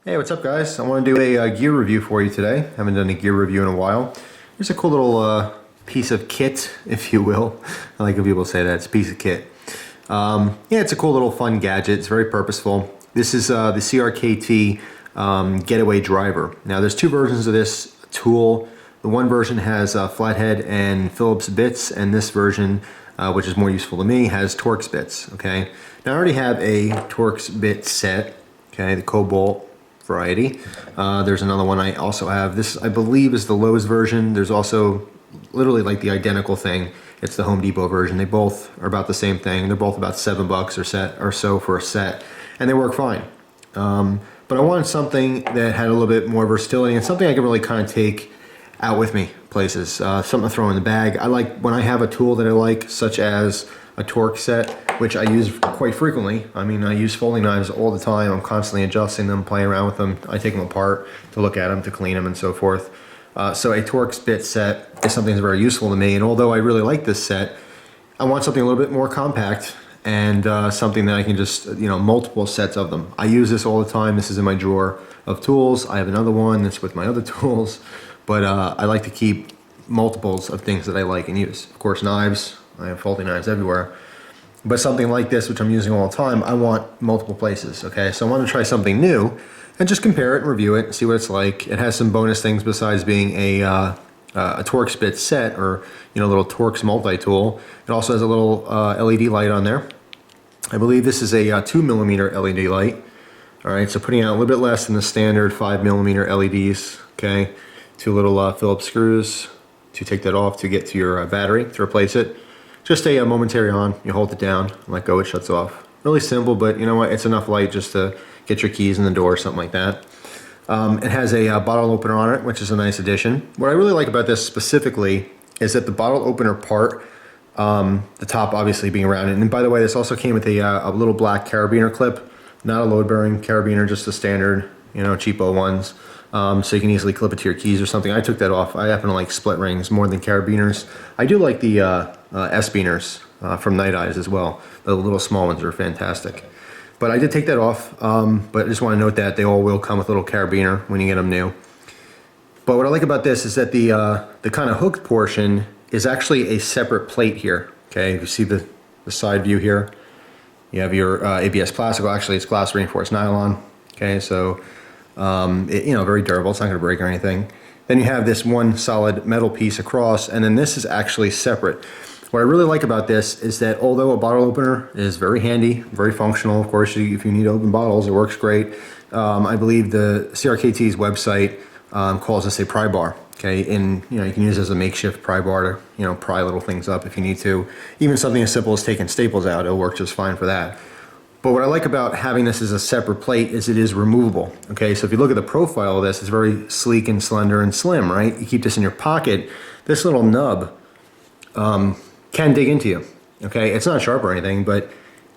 Hey, what's up guys? I want to do a gear review for you today. Haven't done a gear review in a while. Here's a cool little piece of kit, if you will. I like when people say that, it's a piece of kit. Yeah, it's a cool little fun gadget. It's very purposeful. This is the CRKT Getaway Driver. Now there's two versions of this tool. The one version has flathead and Phillips bits, and this version, which is more useful to me, has Torx bits, okay? Now I already have a Torx bit set, okay, the Cobalt variety. There's another one I also have. This, I believe, is the Lowe's version. There's also literally like the identical thing. It's the Home Depot version. They both are about the same thing. They're both about $7 or so for a set, and they work fine. But I wanted something that had a little bit more versatility and something I could really kind of take out with me places. Something to throw in the bag. I like when I have a tool that I like, such as a Torx set, which I use quite frequently. I mean, I use folding knives all the time. I'm constantly adjusting them, playing around with them. I take them apart to look at them, to clean them, and so forth. So a Torx bit set is something that's very useful to me. And although I really like this set, I want something a little bit more compact and something that I can just, multiple sets of them. I use this all the time. This is in my drawer of tools. I have another one that's with my other tools, but I like to keep multiples of things that I like and use. Of course, knives. I have folding knives everywhere. But something like this, which I'm using all the time, I want multiple places, okay? So I want to try something new and just compare it and review it and see what it's like. It has some bonus things besides being a Torx bit set, or a little Torx multi-tool. It also has a little LED light on there. I believe this is a 2mm LED light. All right, so putting out a little bit less than the standard 5mm LEDs, okay? Two little Phillips screws to take that off to get to your battery to replace it. Just a momentary on, you hold it down, let go, it shuts off. Really simple, but you know what, it's enough light just to get your keys in the door or something like that. It has a bottle opener on it, which is a nice addition. What I really like about this specifically is that the bottle opener part, the top obviously being rounded, and by the way, this also came with a little black carabiner clip, not a load-bearing carabiner, just the standard, cheapo ones. So you can easily clip it to your keys or something. I took that off. I happen to like split rings more than carabiners. I do like the S-beaners from Night Eyes as well. The little small ones are fantastic. But I did take that off, but I just want to note that they all will come with a little carabiner when you get them new. But what I like about this is that the kind of hooked portion is actually a separate plate here. Okay, if you see the side view here, you have your ABS plastic. Well, actually, it's glass reinforced nylon. Okay, so very durable. It's not going to break or anything. Then you have this one solid metal piece across, and then this is actually separate. What I really like about this is that although a bottle opener is very handy, very functional, of course, if you need to open bottles, it works great. I believe the CRKT's website calls this a pry bar. Okay, and you can use it as a makeshift pry bar to pry little things up if you need to. Even something as simple as taking staples out, it'll work just fine for that. But what I like about having this as a separate plate is it is removable. Okay, so if you look at the profile of this, it's very sleek and slender and slim, right? You keep this in your pocket. This little nub can dig into you. Okay, it's not sharp or anything, but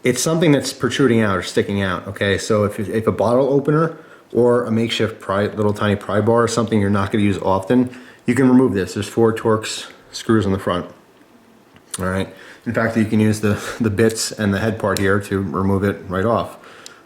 it's something that's protruding out or sticking out. Okay, so if a bottle opener or a makeshift little tiny pry bar is something you're not going to use often, you can remove this. There's 4 Torx screws on the front. All right. In fact, you can use the bits and the head part here to remove it right off.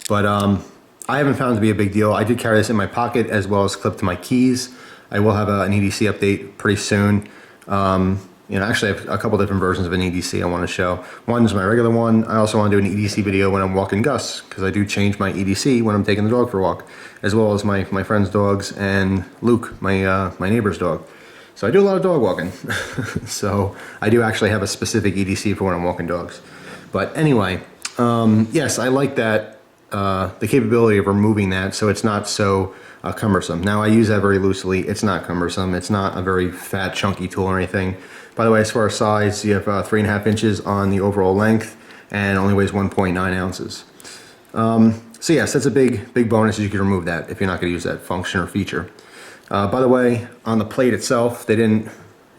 But I haven't found it to be a big deal. I did carry this in my pocket as well as clipped to my keys. I will have an EDC update pretty soon. Actually, I have a couple different versions of an EDC I want to show. One is my regular one. I also want to do an EDC video when I'm walking Gus, because I do change my EDC when I'm taking the dog for a walk, as well as my friend's dogs and Luke, my neighbor's dog. So I do a lot of dog walking. So I do actually have a specific EDC for when I'm walking dogs. But anyway, yes, I like that, the capability of removing that so it's not so cumbersome. Now I use that very loosely. It's not cumbersome. It's not a very fat, chunky tool or anything. By the way, as far as size, you have 3.5 inches on the overall length and only weighs 1.9 ounces. So yes, that's a big bonus, is you can remove that if you're not going to use that function or feature. By the way, on the plate itself, they didn't,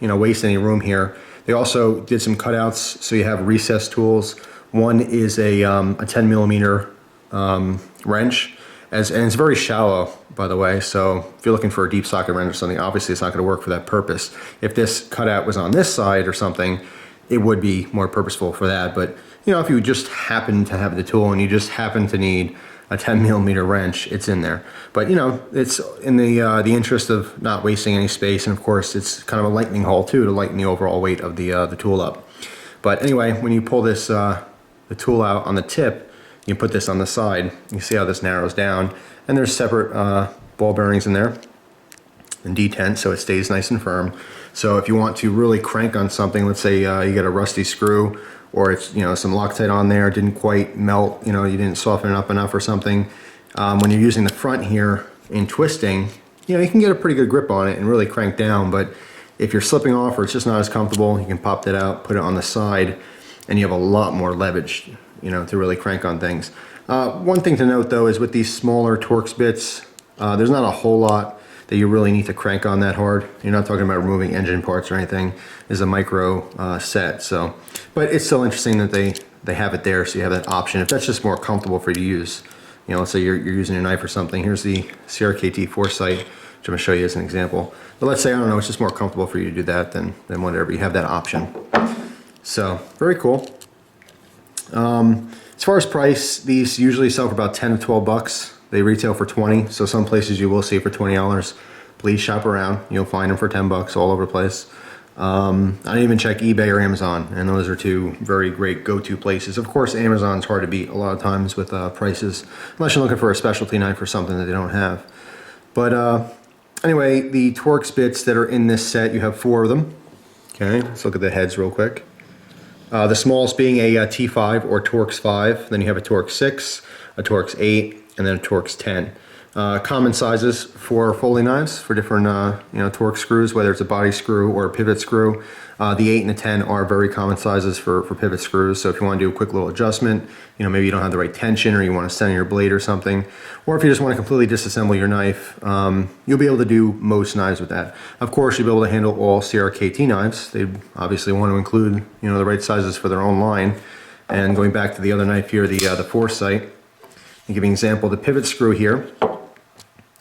waste any room here. They also did some cutouts, so you have recessed tools. One is a 10mm wrench, and it's very shallow, by the way. So if you're looking for a deep socket wrench or something, obviously it's not going to work for that purpose. If this cutout was on this side or something, it would be more purposeful for that. But if you just happen to have the tool and you just happen to need a 10mm wrench, it's in there. But you know, it's in the interest of not wasting any space, and of course it's kind of a lightning hole too, to lighten the overall weight of the tool up. But anyway, when you pull this the tool out on the tip, you put this on the side, you see how this narrows down, and there's separate ball bearings in there and detent, so it stays nice and firm. So if you want to really crank on something, let's say you get a rusty screw, or it's, you know, some Loctite on there didn't quite melt, you know, you didn't soften it up enough or something, when you're using the front here in twisting, you know, you can get a pretty good grip on it and really crank down. But if you're slipping off or it's just not as comfortable, you can pop that out, put it on the side, and you have a lot more leverage, you know, to really crank on things. One thing to note though is with these smaller Torx bits, there's not a whole lot that you really need to crank on that hard. You're not talking about removing engine parts or anything. It's a micro set, so. But it's still interesting that they have it there, so you have that option. If that's just more comfortable for you to use, you know, let's say you're using a knife or something. Here's the CRKT Foresight, which I'm gonna show you as an example. But let's say, I don't know, it's just more comfortable for you to do that than whatever. You have that option. So, very cool. As far as price, these usually sell for about 10 to 12 bucks. They retail for 20, so some places you will see for $20. Please shop around. You'll find them for 10 bucks all over the place. I didn't even check eBay or Amazon, and those are two very great go-to places. Of course, Amazon's hard to beat a lot of times with prices, unless you're looking for a specialty knife or something that they don't have. But anyway, the Torx bits that are in this set, you have 4 of them. Okay, let's look at the heads real quick. The smallest being a T5 or Torx 5. Then you have a Torx 6, a Torx 8, and then a Torx 10. Common sizes for Foley knives for different you know, Torx screws, whether it's a body screw or a pivot screw. The 8 and the 10 are very common sizes for pivot screws. So if you want to do a quick little adjustment, you know, maybe you don't have the right tension, or you want to center your blade or something, or if you just want to completely disassemble your knife, you'll be able to do most knives with that. Of course, you'll be able to handle all CRKT knives. They obviously want to include, you know, the right sizes for their own line. And going back to the other knife here, the Foresight, I'll give you an example. The pivot screw here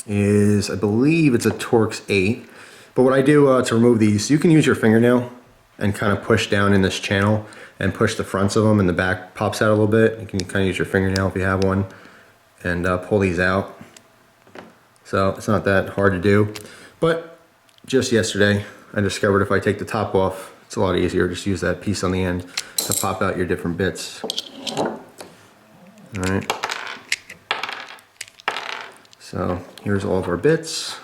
is, I believe it's a Torx 8. But what I do to remove these, you can use your fingernail and kind of push down in this channel and push the fronts of them, and the back pops out a little bit. You can kind of use your fingernail if you have one and pull these out. So it's not that hard to do. But just yesterday, I discovered if I take the top off, it's a lot easier. Just use that piece on the end to pop out your different bits. All right. So here's all of our bits.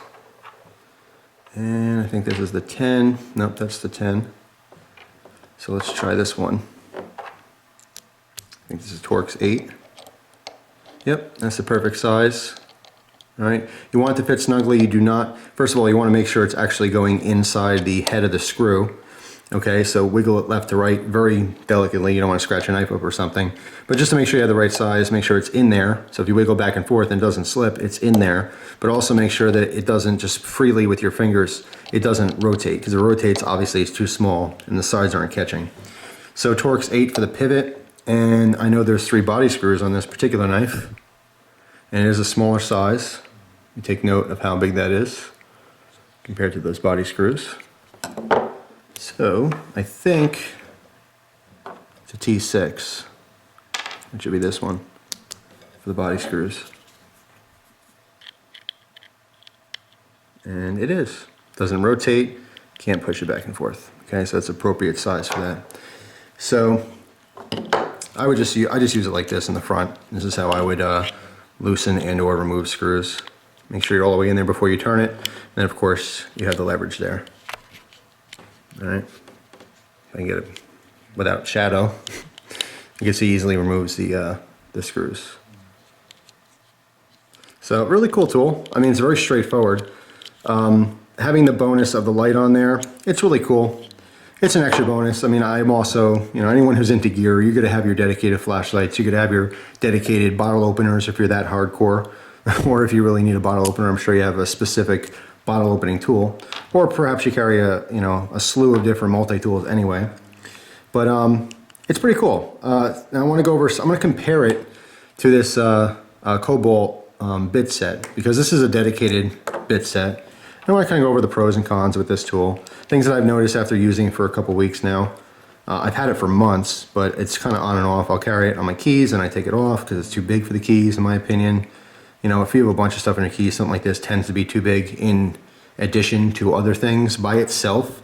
And I think this is the 10. Nope, that's the 10. So let's try this one. I think this is Torx 8. Yep, that's the perfect size. All right, you want it to fit snugly. You do not, first of all, you want to make sure it's actually going inside the head of the screw. Okay, so wiggle it left to right very delicately. You don't want to scratch your knife up or something. But just to make sure you have the right size, make sure it's in there. So if you wiggle back and forth and it doesn't slip, it's in there. But also make sure that it doesn't just freely with your fingers, it doesn't rotate. Because if it rotates, obviously it's too small and the sides aren't catching. So Torx 8 for the pivot. And I know there's 3 body screws on this particular knife. And it is a smaller size. You take note of how big that is compared to those body screws. So I think it's a T6. It should be this one for the body screws. And it is. Doesn't rotate, can't push it back and forth. Okay, so that's appropriate size for that. So I just use it like this in the front. This is how I would loosen and or remove screws. Make sure you're all the way in there before you turn it. And of course, you have the leverage there. All right, if I can get it without shadow, you can see easily removes the screws. So really cool tool. I mean, it's very straightforward. Having the bonus of the light on there, it's really cool. It's an extra bonus. I mean, I'm also, you know, anyone who's into gear, you're gonna have your dedicated flashlights, you could have your dedicated bottle openers if you're that hardcore, or if you really need a bottle opener, I'm sure you have a specific bottle opening tool, or perhaps you carry a slew of different multi-tools anyway. But it's pretty cool. Now I want to go over, I'm going to compare it to this Cobalt bit set, because this is a dedicated bit set. I want to kind of go over the pros and cons with this tool, things that I've noticed after using it for a couple weeks now. I've had it for months, but it's kind of on and off. I'll carry it on my keys and I take it off because it's too big for the keys, in my opinion. You know, if you have a bunch of stuff in your keys, something like this tends to be too big in addition to other things by itself.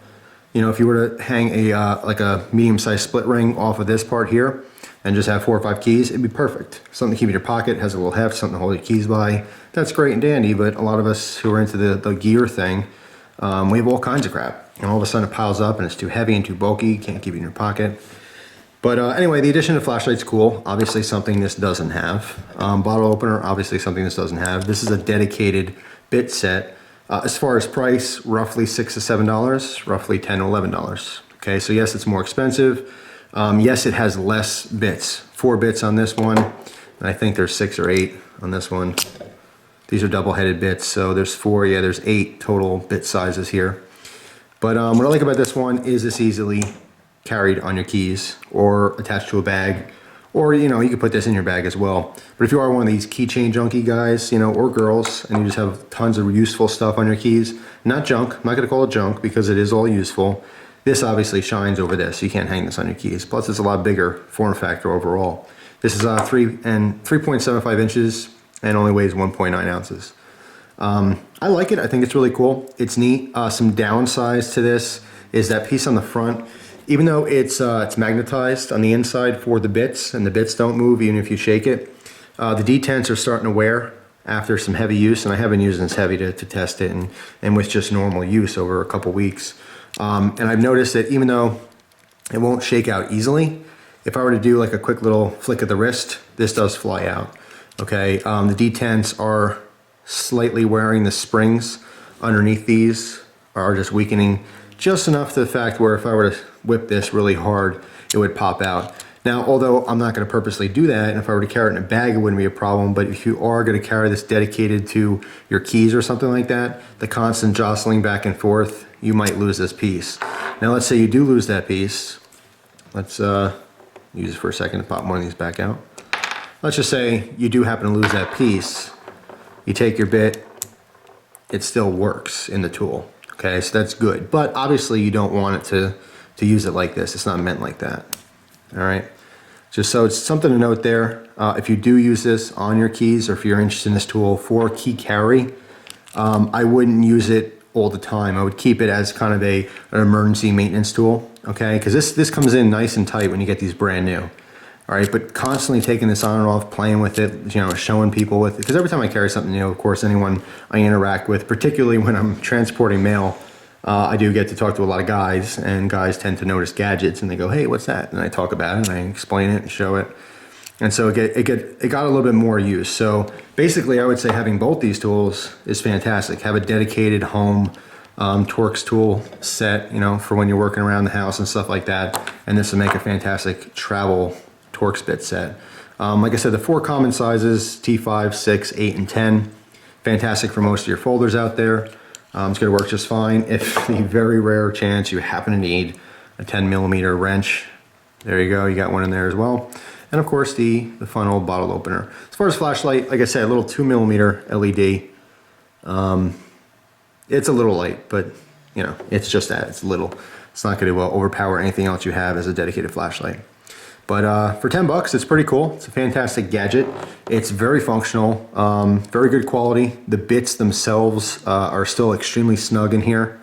You know, if you were to hang a like a medium-sized split ring off of this part here and just have 4 or 5 keys, it'd be perfect. Something to keep in your pocket, has a little heft, something to hold your keys by. That's great and dandy, but a lot of us who are into the gear thing, we have all kinds of crap. And all of a sudden it piles up and it's too heavy and too bulky, can't keep it in your pocket. But anyway, the addition of flashlight's cool. Obviously something this doesn't have. Bottle opener, obviously something this doesn't have. This is a dedicated bit set. As far as price, roughly $6 to $7, roughly $10 to $11. Okay, so yes, it's more expensive. Yes, it has less bits. 4 bits on this one, and I think there's 6 or 8 on this one. These are double-headed bits, so there's 4, yeah, there's 8 total bit sizes here. But what I like about this one is it's easily carried on your keys or attached to a bag, or you know, you could put this in your bag as well. But if you are one of these keychain junkie guys, you know, or girls, and you just have tons of useful stuff on your keys, not junk, I'm not gonna call it junk because it is all useful. This obviously shines over this. You can't hang this on your keys. Plus it's a lot bigger form factor overall. This is 3.75 inches and only weighs 1.9 ounces. I like it. I think it's really cool. It's neat. Some downsides to this is that piece on the front. Even though it's magnetized on the inside for the bits, and the bits don't move even if you shake it, the detents are starting to wear after some heavy use, and I have been using this heavy to test it and with just normal use over a couple weeks. And I've noticed that even though it won't shake out easily, if I were to do like a quick little flick of the wrist, this does fly out. Okay, the detents are slightly wearing. The springs underneath these are just weakening just enough to the fact where if I were to whip this really hard, it would pop out. Now, although I'm not going to purposely do that, and if I were to carry it in a bag, it wouldn't be a problem, but if you are going to carry this dedicated to your keys or something like that, the constant jostling back and forth, you might lose this piece. Now, let's say you do lose that piece. Let's use it for a second to pop one of these back out. Let's just say you do happen to lose that piece. You take your bit, it still works in the tool. Okay, so that's good. But obviously you don't want it to use it like this. It's not meant like that. All right, just so it's something to note there. If you do use this on your keys, or if you're interested in this tool for key carry, I wouldn't use it all the time. I would keep it as kind of an emergency maintenance tool, okay? Because this comes in nice and tight when you get these brand new. All right, but constantly taking this on and off, playing with it, you know, showing people with it. Because every time I carry something new, of course, anyone I interact with, particularly when I'm transporting mail, I do get to talk to a lot of guys, and guys tend to notice gadgets, and they go, "Hey, what's that?" And I talk about it, and I explain it and show it. And so it got a little bit more use. So basically, I would say having both these tools is fantastic. Have a dedicated home Torx tool set, you know, for when you're working around the house and stuff like that. And this will make a fantastic travel Torx bit set. Like I said, the 4 common sizes, T5, 6, 8, and 10. Fantastic for most of your folders out there. It's gonna work just fine. If the very rare chance you happen to need a 10mm wrench, there you go, you got one in there as well. And of course the fun old bottle opener. As far as flashlight, like I said, a little 2mm LED. It's a little light, but you know, it's just that, it's little. It's not gonna overpower anything else you have as a dedicated flashlight. But for 10 bucks, it's pretty cool. It's a fantastic gadget. It's very functional, very good quality. The bits themselves are still extremely snug in here.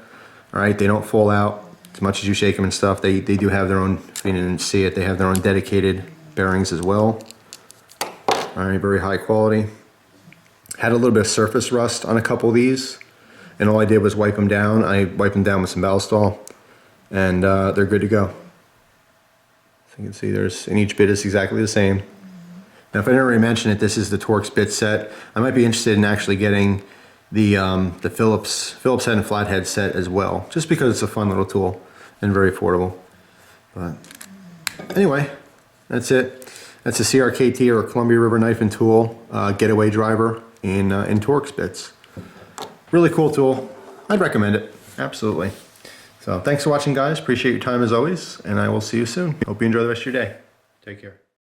All right, they don't fall out as much as you shake them and stuff. They do have their own, if you didn't see it, they have their own dedicated bearings as well. All right, very high quality. Had a little bit of surface rust on a couple of these, and all I did was wipe them down. I wiped them down with some Ballistol, and they're good to go. You can see and each bit is exactly the same. Now, if I didn't already mention it, this is the Torx bit set. I might be interested in actually getting the Phillips head and flathead set as well, just because it's a fun little tool and very affordable. But anyway, that's it. That's a CRKT, or a Columbia River knife and tool getaway driver in Torx bits. Really cool tool. I'd recommend it, absolutely. So thanks for watching, guys. Appreciate your time as always, and I will see you soon. Hope you enjoy the rest of your day. Take care.